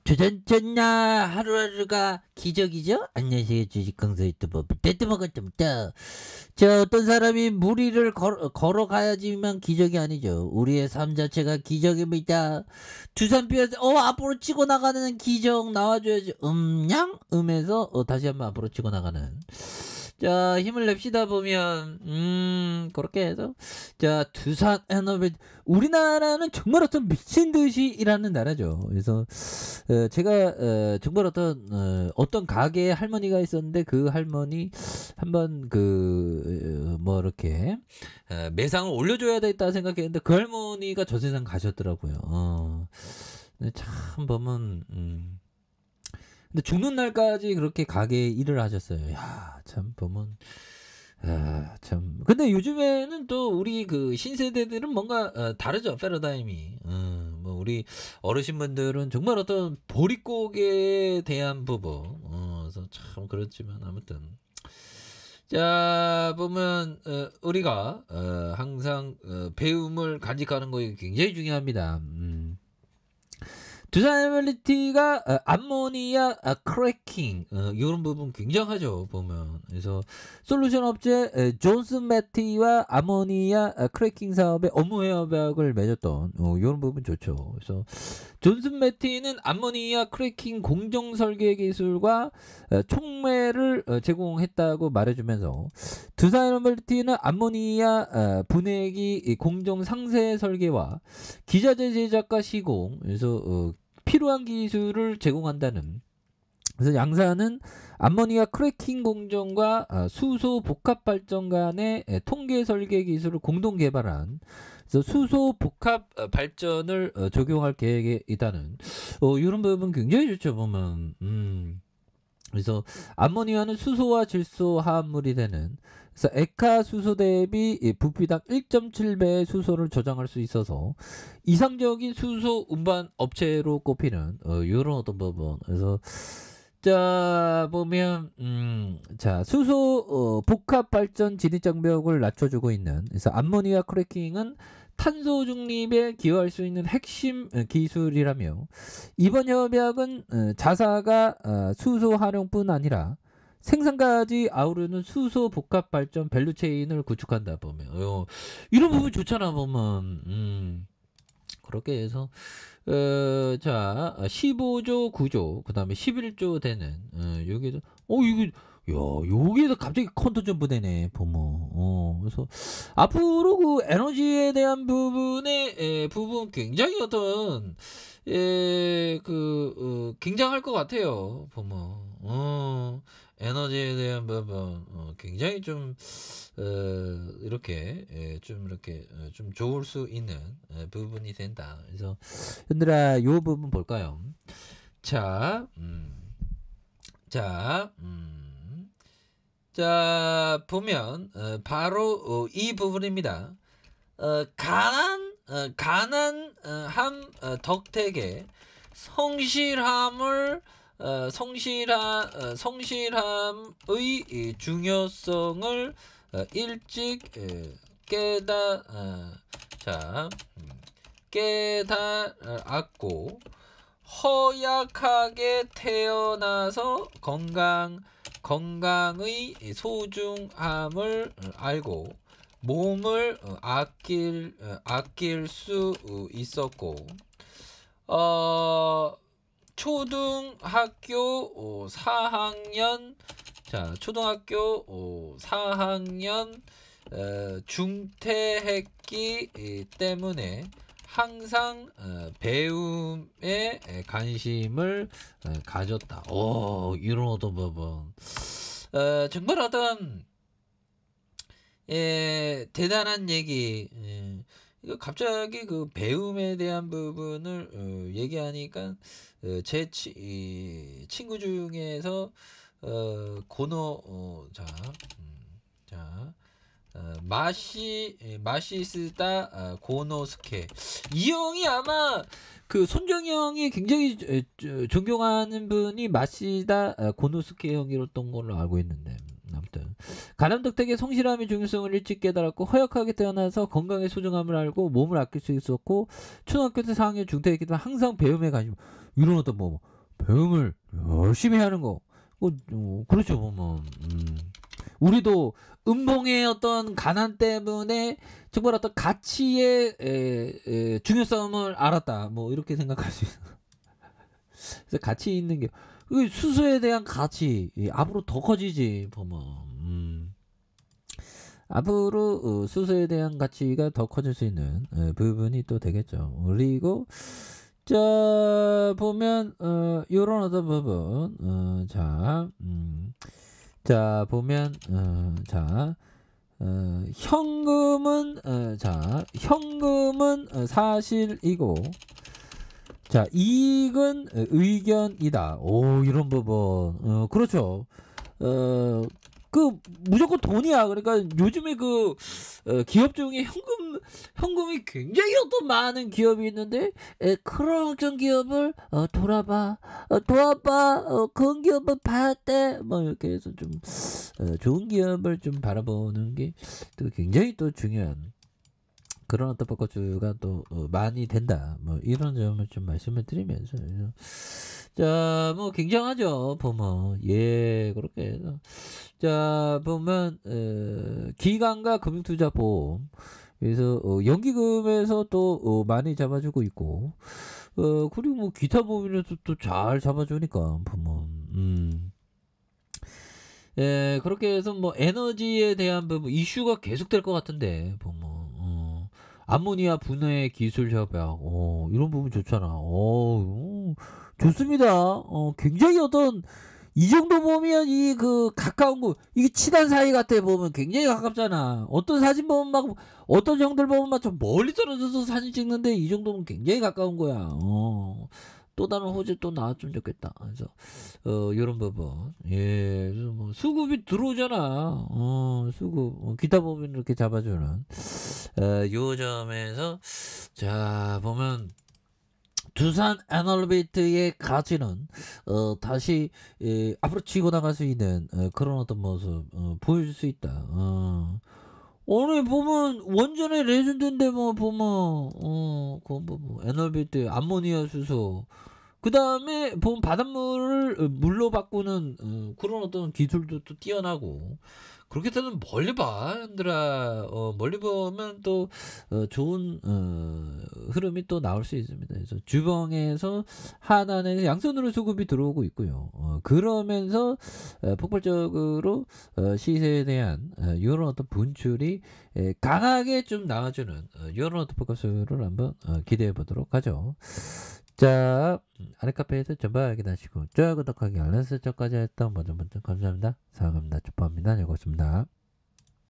조전전나 하루하루가 기적이죠? 안녕하세요. 주식 강사 유튜버 때뜨먹었습니다. 자, 어떤 사람이 무리를 걸어가야지만 기적이 아니죠. 우리의 삶 자체가 기적입니다. 두산뼈에서 앞으로 치고 나가는 기적 나와줘야지. 음에서 다시 한번 앞으로 치고 나가는. 자, 힘을 냅시다 보면 그렇게 해서 자, 두산 에너비 우리나라는 정말 어떤 미친 듯이 일하는 나라죠. 그래서 제가 정말 어떤 가게에 할머니가 있었는데 그 할머니 한번 뭐 이렇게 매상을 올려줘야 되겠다 생각했는데 그 할머니가 저 세상 가셨더라고요. 근데 참 보면 근데 죽는 날까지 그렇게 가게에 일을 하셨어요. 야, 참 보면 참. 근데 요즘에는 또 우리 그 신세대들은 뭔가 다르죠. 패러다임이. 뭐 우리 어르신분들은 정말 어떤 보릿고개에 대한 부분. 그래서 참 그렇지만 아무튼 자 보면 우리가 항상 배움을 간직하는 것이 굉장히 중요합니다. 두사이빌리티가 암모니아 크래킹 이런 부분 굉장하죠 보면. 그래서 솔루션 업체 존슨 매티와 아모니아 크래킹 사업의 업무 협약을 맺었던 이런 부분 좋죠. 그래서 존슨 매티는 암모니아 크래킹 공정 설계 기술과 촉매를 제공했다고 말해주면서 두사이빌리티는 암모니아 분해기 공정 상세 설계와 기자재 제작과 시공, 그래서 필요한 기술을 제공한다는. 그래서 양사는 암모니아 크래킹 공정과 수소 복합 발전 간의 통계 설계 기술을 공동 개발한. 그래서 수소 복합 발전을 적용할 계획에 있다는. 이런 부분 굉장히 좋죠 보면. 그래서 암모니아는 수소와 질소 화합물이 되는. 그래서 액화 수소 대비 부피당 1.7배의 수소를 저장할 수 있어서 이상적인 수소 운반 업체로 꼽히는 이런 어떤 부분. 그래서 자 보면 자 수소 복합 발전 진입 장벽을 낮춰주고 있는. 그래서 암모니아 크래킹은 탄소 중립에 기여할 수 있는 핵심 기술이라며 이번 협약은 자사가 수소 활용뿐 아니라 생산까지 아우르는 수소 복합 발전 밸류체인을 구축한다 보면 이런 부분 좋잖아 보면. 그렇게 해서 자 15조 9조 그 다음에 11조 되는 여기도 이거 야 여기에서 갑자기 컨터 점프 되네 보면. 그래서 앞으로 그 에너지에 대한 부분 굉장히 어떤 굉장할 것 같아요 보면. 에너지에 대한 부분 굉장히 좀 이렇게 좀 이렇게 좀 좋을 수 있는 부분이 된다. 그래서 흔들아 요 부분 볼까요? 자, 자 보면 바로 이 부분입니다. 가난함 덕택의 성실함을 성실함의 중요성을 일찍 깨달았고 허약하게 태어나서 건강의 소중함을 알고 몸을 아낄 수 있었고 초등학교 4학년 중퇴했기 때문에 항상 배움에 관심을 가졌다. 이런 어떤 부분 정말 어떤 대단한 얘기. 이거 갑자기 그 배움에 대한 부분을 얘기하니까 제 친구 중에서 마시스다 고노스케 이 형이 아마 그 손정희 형이 굉장히 존경하는 분이 마시다 고노스케 형이었던 걸로 알고 있는데. 아무튼 가남덕택의 성실함의 중요성을 일찍 깨달았고 허약하게 태어나서 건강의 소중함을 알고 몸을 아낄 수 있었고 초등학교 때 4학년 중퇴했기 때문에 항상 배움에 관심. 이런 어떤 배움을 열심히 하는 거. 그렇죠 보면. 우리도 음봉의 어떤 가난 때문에 정말 어떤 가치의 중요성을 알았다. 뭐 이렇게 생각할 수 있어. 그래서 가치 있는 게 수소에 대한 가치 앞으로 더 커지지 보면. 앞으로 수소에 대한 가치가 더 커질 수 있는 부분이 또 되겠죠. 그리고 자 보면 요런 어떤 부분 자 보면 현금은 현금은 사실이고 자 이익은 의견이다. 오 이런 부분 그렇죠. 무조건 돈이야. 그러니까 요즘에 기업 중에 현금이 굉장히 어떤 많은 기업이 있는데 그런 어떤 기업을 도와봐 그런 기업을 봐야 돼. 뭐 이렇게 해서 좀 좋은 기업을 좀 바라보는 게 또 굉장히 또 중요한 그런 어떤 포커스가 또 많이 된다. 뭐 이런 점을 좀 말씀을 드리면서 자, 뭐 굉장하죠. 보면 그렇게 해서 자 보면 기관과 금융투자보험 그래서 연기금에서 또 많이 잡아주고 있고 그리고 뭐 기타 보험에서 또 잘 잡아주니까 보면 그렇게 해서 뭐 에너지에 대한 부분 이슈가 계속될 것 같은데 보면 암모니아 분해 기술 협약 이런 부분 좋잖아. 좋습니다. 굉장히 어떤 이 정도 보면 가까운 거 이게 친한 사이 같아 보면 굉장히 가깝잖아. 어떤 사진 보면 막 어떤 형들 보면 막 좀 멀리 떨어져서 사진 찍는데 이 정도면 굉장히 가까운 거야. 또 다른 호재 또 나왔으면 좋겠다. 그래서 요런 부분 그래서 뭐 수급이 들어오잖아. 수급 기타 보면 이렇게 잡아주는 요 점에서 자 보면 두산 에너베이트의 가치는 다시 앞으로 치고 나갈 수 있는 그런 어떤 모습 보여줄 수 있다. 오늘 보면 원전의 레전드인데 뭐 보면 뭐 에너베이트 암모니아 수소 그 다음에 보면 바닷물을 물로 바꾸는 그런 어떤 기술도 또 뛰어나고 그렇게 되면 멀리 봐 얘들아. 멀리 보면 또 좋은 흐름이 또 나올 수 있습니다. 그래서 주봉에서 하단에 양손으로 수급이 들어오고 있고요. 그러면서 폭발적으로 시세에 대한 이런 어떤 분출이 강하게 좀 나와주는 이런 어떤 포커스를 한번 기대해 보도록 하죠. 자 아랫카페에서 전부 확인하시고 좋아요 구독하기 알람 설정까지 했던 모든 분들 감사합니다. 사랑합니다. 축복합니다. 즐거웠습니다.